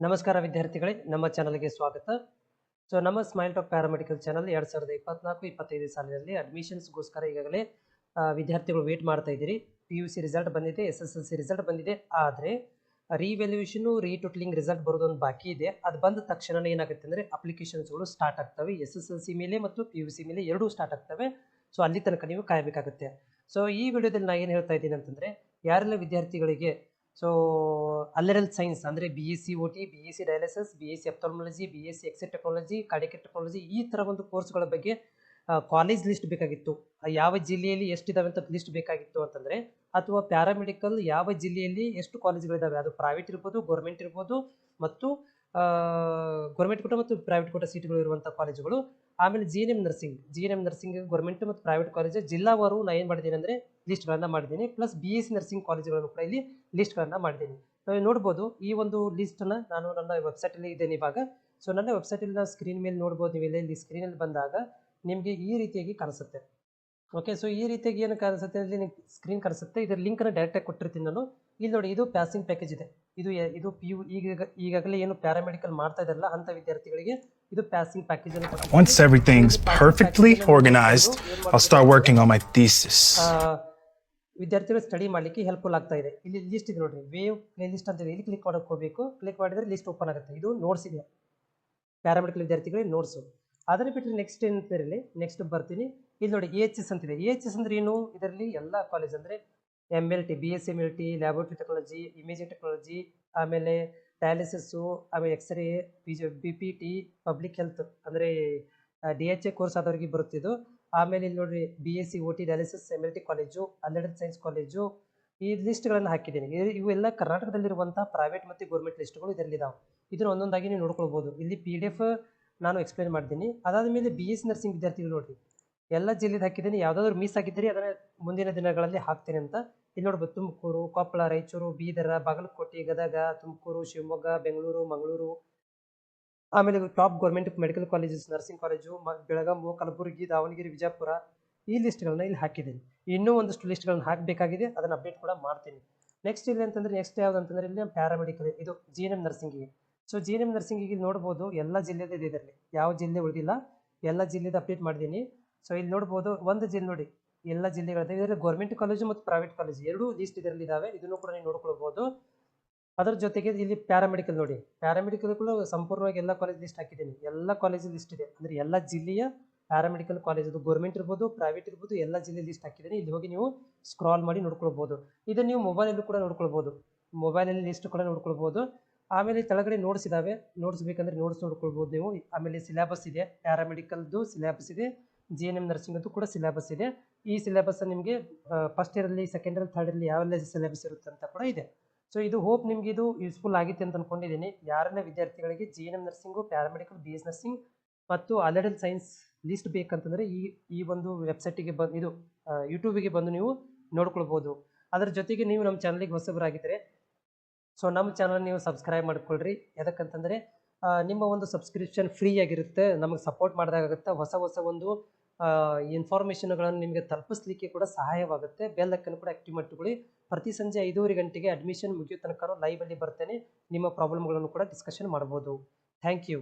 ನಮಸ್ಕಾರ ವಿದ್ಯಾರ್ಥಿಗಳೇ, ನಮ್ಮ ಚಾನಲ್ಗೆ ಸ್ವಾಗತ. ನಮ್ಮ ಸ್ಮೈಲ್ ಟಾಕ್ ಪ್ಯಾರಾಮೆಡಿಕಲ್ ಚಾನಲ್ 2024-25 ಸಾಲಿನಲ್ಲಿ ಅಡ್ಮಿಷನ್ಸ್ಗೋಸ್ಕರ ಈಗಾಗಲೇ ವಿದ್ಯಾರ್ಥಿಗಳು ವೇಟ್ ಮಾಡ್ತಾ ಇದ್ದೀರಿ. PUC ರಿಸಲ್ಟ್ ಬಂದಿದೆ, SSLC ರಿಸಲ್ಟ್ ಬಂದಿದೆ. ಆದರೆ ರೀವ್ಯಾಲ್ಯೂಯೇಷನು ರೀಟೋಟಲಿಂಗ್ ರಿಸಲ್ಟ್ ಬರೋದೊಂದು ಬಾಕಿ ಇದೆ. ಅದು ಬಂದ ತಕ್ಷಣ ಏನಾಗುತ್ತೆ ಅಂದರೆ ಅಪ್ಲಿಕೇಶನ್ಸ್ಗಳು ಸ್ಟಾರ್ಟ್ ಆಗ್ತವೆ. SSLC ಮೇಲೆ ಮತ್ತು PUC ಮೇಲೆ ಎರಡೂ ಸ್ಟಾರ್ಟ್ ಆಗ್ತವೆ. ಸೊ ಅಲ್ಲಿ ತನಕ ನೀವು ಕಾಯಬೇಕಾಗುತ್ತೆ. ಸೊ ಈ ವಿಡಿಯೋದಲ್ಲಿ ನಾನು ಏನು ಹೇಳ್ತಾ ಇದ್ದೀನಿ ಅಂತಂದರೆ, ಯಾರೆಲ್ಲ ವಿದ್ಯಾರ್ಥಿಗಳಿಗೆ ಅಲ್ಲರಲ್ ಸೈನ್ಸ್ ಅಂದರೆ BSc OT, BSc dialysis, BSc ophthalmology, BSc x-ray technology, cardiac technology ಈ ಥರ ಒಂದು ಕೋರ್ಸ್ಗಳ ಬಗ್ಗೆ ಕಾಲೇಜ್ ಲಿಸ್ಟ್ ಬೇಕಾಗಿತ್ತು, ಯಾವ ಜಿಲ್ಲೆಯಲ್ಲಿ ಎಷ್ಟಿದಾವೆ ಅಂತ ಲಿಸ್ಟ್ ಬೇಕಾಗಿತ್ತು ಅಂತಂದರೆ, ಅಥವಾ ಪ್ಯಾರಾಮೆಡಿಕಲ್ ಯಾವ ಜಿಲ್ಲೆಯಲ್ಲಿ ಎಷ್ಟು ಕಾಲೇಜ್ಗಳಿದ್ದಾವೆ, ಅದು ಪ್ರೈವೇಟ್ ಇರ್ಬೋದು, ಗೌರ್ಮೆಂಟ್ ಇರ್ಬೋದು, ಮತ್ತು ಗೌರ್ಮೆಂಟ್ ಕೋಟ ಮತ್ತು ಪ್ರೈವೇಟ್ ಕೋಟ ಸೀಟ್ಗಳು ಇರುವಂಥ ಕಾಲೇಜುಗಳು. ಆಮೇಲೆ GNM ನರ್ಸಿಂಗ್ ಗೌರ್ಮೆಂಟ್ ಮತ್ತು ಪ್ರೈವೇಟ್ ಕಾಲೇಜ್ ಜಿಲ್ಲಾವಾರು ನಾನು ಏನು ಮಾಡಿದ್ದೀನಿ ಅಂದರೆ ಲಿಸ್ಟ್ಗಳನ್ನು ಮಾಡಿದ್ದೀನಿ. ಪ್ಲಸ್ BSc ನರ್ಸಿಂಗ್ ಕಾಲೇಜುಗಳನ್ನು ಕೂಡ ಇಲ್ಲಿ ಲಿಸ್ಟ್ಗಳನ್ನು ಮಾಡಿದ್ದೀನಿ. ನಾವು ನೋಡ್ಬೋದು ಈ ಒಂದು ಲಿಸ್ಟನ್ನು ನಾನು ನನ್ನ ವೆಬ್ಸೈಟಲ್ಲಿ ಇದ್ದೇನೆ ಇವಾಗ. ಸೊ ನನ್ನ ವೆಬ್ಸೈಟಲ್ಲಿ ನಾವು ಸ್ಕ್ರೀನ್ ಮೇಲೆ ನೋಡ್ಬೋದು. ನೀವು ಇಲ್ಲಿ ಸ್ಕ್ರೀನಲ್ಲಿ ಬಂದಾಗ ನಿಮಗೆ ಈ ರೀತಿಯಾಗಿ ಕಾಣಿಸುತ್ತೆ. ಓಕೆ, ಸೊ ಈ ರೀತಿಯಾಗಿ ಏನು ಕಾಣಿಸುತ್ತೆ ಅಲ್ಲಿ ಸ್ಕ್ರೀನ್ ಕಾಣಿಸುತ್ತೆ. ಇದರ ಲಿಂಕನ್ನು ಡೈರೆಕ್ಟಾಗಿ ಕೊಟ್ಟಿರ್ತೀನಿ ನಾನು. ಇಲ್ಲಿ ನೋಡಿ, ಇದು ಪ್ಯಾಸಿಂಗ್ ಪ್ಯಾಕೇಜ್ ಇದೆ. ಇದು PU ಈಗಾಗಲೇ ಏನು ಪ್ಯಾರಾಮೆಡಿಕಲ್ ಮಾಡ್ತಾ ಇದ್ದಾರಲ್ಲ ಅಂತ ವಿದ್ಯಾರ್ಥಿಗಳಿಗೆ ಇದು ಪ್ಯಾಸಿಂಗ್ ಪ್ಯಾಕೇಜ್ ಅನ್ನು. Once everything's perfectly organized, I'll start working on my thesis. ವಿದ್ಯಾರ್ಥಿಗಳು ಸ್ಟಡಿ ಮಾಡಲಿಕ್ಕೆ ಹೆಲ್ಪ್ಫುಲ್ ಆಗ್ತಾ ಇದೆ. ಇಲ್ಲಿ ಲಿಸ್ಟ್ ಇದೆ ನೋಡ್ರಿ, ವೇವ್ ಪ್ಲೇ ಲಿಸ್ಟ್ ಅಂತ ಇದೆ. ಇಲ್ಲಿ ಕ್ಲಿಕ್ ಮಾಡೋಕೆ ಹೋಗಬೇಕು. ಕ್ಲಿಕ್ ಮಾಡಿದರೆ ಲಿಸ್ಟ್ ಓಪನ್ ಆಗುತ್ತೆ. ಇದು ನೋಟ್ಸ್ ಇದೆ, ಪ್ಯಾರಾಮೆಡಿಕಲ್ ವಿದ್ಯಾರ್ಥಿಗಳಿಗೆ ನೋಟ್ಸು. ಅದನ್ನು ಬಿಟ್ಟರೆ ನೆಕ್ಸ್ಟ್ ಏನಿದೆ, ನೆಕ್ಸ್ಟ್ ಬರ್ತೀನಿ. ಇಲ್ಲಿ ನೋಡಿ AHS ಅಂತಿದೆ. AHS ಅಂದ್ರೆ ಏನು? ಇದರಲ್ಲಿ ಎಲ್ಲ ಕಾಲೇಜ್ ಅಂದರೆ MLT, BSc MLT, laboratory technology, imaging technology, ಆಮೇಲೆ ಡಯಾಲಿಸಿಸ್ಸು, ಆಮೇಲೆ ಎಕ್ಸ್ರೇ, BPT, ಪಬ್ಲಿಕ್ ಹೆಲ್ತ್ ಅಂದರೆ DHA ಕೋರ್ಸ್ ಆದವರಿಗೆ ಬರುತ್ತಿದ್ದು. ಆಮೇಲೆ ಇಲ್ಲಿ ನೋಡ್ರಿ BSc OT, dialysis, MLT college, ಅಲ್ಲರಲ್ ಸೈನ್ಸ್ ಕಾಲೇಜು, ಈ ಲಿಸ್ಟ್ಗಳನ್ನು ಹಾಕಿದ್ದೀನಿ. ಇವೆಲ್ಲ ಕರ್ನಾಟಕದಲ್ಲಿರುವಂಥ ಪ್ರೈವೇಟ್ ಮತ್ತು ಗೌರ್ಮೆಂಟ್ ಲಿಸ್ಟ್ಗಳು ಇದರಲ್ಲಿದ್ದಾವೆ. ಇದನ್ನು ಒಂದೊಂದಾಗಿ ನೀವು ನೋಡ್ಕೊಳ್ಬೋದು. ಇಲ್ಲಿ PDF ನಾನು ಎಕ್ಸ್ಪ್ಲೇನ್ ಮಾಡಿದ್ದೀನಿ. ಅದಾದ ಮೇಲೆ BSc ನರ್ಸಿಂಗ್ ವಿದ್ಯಾರ್ಥಿಗಳು ನೋಡಿರಿ, ಎಲ್ಲ ಜಿಲ್ಲೆದು ಹಾಕಿದ್ದೀನಿ. ಯಾವುದಾದ್ರೂ ಮಿಸ್ ಆಗಿದ್ದರೆ ಅದನ್ನು ಮುಂದಿನ ದಿನಗಳಲ್ಲಿ ಹಾಕ್ತೀನಿ ಅಂತ. ಇಲ್ಲಿ ನೋಡ್ಬೋದು, ತುಮಕೂರು, ಕೊಪ್ಪಳ, ರಾಯಚೂರು, ಬೀದರ, ಬಾಗಲಕೋಟೆ, ಗದಗ, ತುಮಕೂರು, ಶಿವಮೊಗ್ಗ, ಬೆಂಗಳೂರು, ಮಂಗಳೂರು, ಆಮೇಲೆ top government medical colleges, nursing college, Belagavi, Kalaburagi, Davanagere, Vijayapura, ಈ ಲಿಸ್ಟ್ಗಳನ್ನ ಇಲ್ಲಿ ಹಾಕಿದ್ದೀನಿ. ಇನ್ನೂ ಒಂದಷ್ಟು ಲಿಸ್ಟ್ಗಳನ್ನ ಹಾಕಬೇಕಾಗಿದೆ, ಅದನ್ನು ಅಪ್ಡೇಟ್ ಕೂಡ ಮಾಡ್ತೀನಿ. ನೆಕ್ಸ್ಟ್ ಇಲ್ಲಿ ಅಂತಂದರೆ ನೆಕ್ಸ್ಟ್ ಯಾವುದು ಅಂತಂದರೆ ಇಲ್ಲಿ ಪ್ಯಾರಾಮೆಡಿಕಲ್, ಇದು GNM ನರ್ಸಿಂಗಿಗೆ. ಸೊ GNM ನರ್ಸಿಂಗಿಗೆ ನೋಡ್ಬೋದು ಎಲ್ಲ ಜಿಲ್ಲೆದು ಇದೆ. ಇದರಲ್ಲಿ ಯಾವ ಜಿಲ್ಲೆ ಉಳಿದಿಲ್ಲ, ಎಲ್ಲ ಜಿಲ್ಲೆದು ಅಪ್ಡೇಟ್ ಮಾಡಿದ್ದೀನಿ. ಸೊ ಇಲ್ಲಿ ನೋಡ್ಬೋದು, ಒಂದು ಜಿಲ್ಲೆ ನೋಡಿ, ಎಲ್ಲ ಜಿಲ್ಲೆಗಳಿದೆ. ಇದರಲ್ಲಿ ಗೌರ್ಮೆಂಟ್ ಕಾಲೇಜು ಮತ್ತು ಪ್ರೈವೇಟ್ ಕಾಲೇಜು ಎರಡೂ ಲಿಸ್ಟ್ ಇದರಲ್ಲಿ ಇದ್ದಾವೆ. ಇದನ್ನು ಕೂಡ ನೀವು ನೋಡ್ಕೊಳ್ಬೋದು. ಅದರ ಜೊತೆಗೆ ಇಲ್ಲಿ ಪ್ಯಾರಾಮೆಡಿಕಲ್ ನೋಡಿ, ಪ್ಯಾರಾಮೆಡಿಕಲ್ ಕೂಡ ಸಂಪೂರ್ಣವಾಗಿ ಎಲ್ಲ ಕಾಲೇಜ್ ಲಿಸ್ಟ್ ಹಾಕಿದ್ದೀನಿ. ಎಲ್ಲ ಕಾಲೇಜ್ ಲಿಸ್ಟ್ ಇದೆ, ಅಂದರೆ ಎಲ್ಲ ಜಿಲ್ಲೆಯ ಪ್ಯಾರಾಮೆಡಿಕಲ್ ಕಾಲೇಜ್, ಅದು ಗೌರ್ಮೆಂಟ್ ಇರ್ಬೋದು, ಪ್ರೈವೇಟ್ ಇರ್ಬೋದು, ಎಲ್ಲ ಜಿಲ್ಲೆ ಲಿಸ್ಟ್ ಹಾಕಿದ್ದೀನಿ. ಇಲ್ಲಿ ಹೋಗಿ ನೀವು ಸ್ಕ್ರಾಲ್ ಮಾಡಿ ನೋಡ್ಕೊಳ್ಬೋದು. ಇದನ್ನು ನೀವು ಮೊಬೈಲಲ್ಲೂ ಕೂಡ ನೋಡ್ಕೊಳ್ಬೋದು, ಮೊಬೈಲಲ್ಲಿ ಲಿಸ್ಟ್ ಕೂಡ ನೋಡ್ಕೊಳ್ಬೋದು. ಆಮೇಲೆ ಕೆಳಗಡೆ ನೋಟ್ಸ್ ಇದ್ದಾವೆ, ನೋಟ್ಸ್ ಬೇಕಂದರೆ ನೋಟ್ಸ್ ನೋಡ್ಕೊಳ್ಬೋದು ನೀವು. ಆಮೇಲೆ ಸಿಲೆಬಸ್ ಇದೆ, ಪ್ಯಾರಾಮೆಡಿಕಲ್ದು ಸಿಲೆಬಸ್ ಇದೆ, GNM ನರ್ಸಿಂಗದ್ದು ಕೂಡ ಸಿಲೆಬಸ್ ಇದೆ. ಈ ಸಿಲೆಬಸ್ ನಿಮಗೆ ಫಸ್ಟ್ ಇಯರಲ್ಲಿ, ಸೆಕೆಂಡ್ ಇಯರ್, ಥರ್ಡ್ ಇಯರಲ್ಲಿ ಯಾವೆಲ್ಲ ಸಿಲೆಬಸ್ ಇರುತ್ತೆ ಅಂತ ಕೂಡ ಇದೆ. ಸೊ ಇದು ಹೋಪ್ ನಿಮಗೆ ಇದು ಯೂಸ್ಫುಲ್ ಆಗಿತ್ತು ಅಂತ ಅಂದ್ಕೊಂಡಿದ್ದೀನಿ. ಯಾರನ್ನ ವಿದ್ಯಾರ್ಥಿಗಳಿಗೆ GNM nursing, paramedical, BS nursing ಮತ್ತು ಅಲ್ಲರಲ್ ಸೈನ್ಸ್ ಲಿಸ್ಟ್ ಬೇಕಂತಂದರೆ ಈ ಒಂದು ವೆಬ್ಸೈಟಿಗೆ ಬಂದು, ಇದು ಯೂಟ್ಯೂಬಿಗೆ ಬಂದು ನೀವು ನೋಡ್ಕೊಳ್ಬೋದು. ಅದರ ಜೊತೆಗೆ ನೀವು ನಮ್ಮ ಚಾನಲಿಗೆ ಹೊಸಬರಾಗಿದ್ದರೆ ಸೊ ನಮ್ಮ ಚಾನಲ್ ನೀವು ಸಬ್ಸ್ಕ್ರೈಬ್ ಮಾಡ್ಕೊಳ್ರಿ. ಯಾಕಂತಂದರೆ ನಿಮ್ಮ ಒಂದು ಸಬ್ಸ್ಕ್ರಿಪ್ಷನ್ ಫ್ರೀ ಆಗಿರುತ್ತೆ, ನಮಗೆ ಸಪೋರ್ಟ್ ಮಾಡಿದಾಗುತ್ತೆ. ಹೊಸ ಒಂದು ಇನ್ಫಾರ್ಮೇಷನ್ಗಳನ್ನು ನಿಮಗೆ ತಲುಪಿಸ್ಲಿಕ್ಕೆ ಕೂಡ ಸಹಾಯವಾಗುತ್ತೆ. ಬೆಲ್ ಐಕನ್ ಕೂಡ ಆಕ್ಟಿವ್ ಮಾಡಿಕೊಳ್ಳಿ. ಪ್ರತಿ ಸಂಜೆ 5:30 ಗಂಟೆಗೆ ಅಡ್ಮಿಷನ್ ಮುಗಿಯೋ ತನಕ ಲೈವಲ್ಲಿ ಬರ್ತೇನೆ. ನಿಮ್ಮ ಪ್ರಾಬ್ಲಮ್ಗಳನ್ನು ಕೂಡ ಡಿಸ್ಕಷನ್ ಮಾಡ್ಬೋದು. Thank you.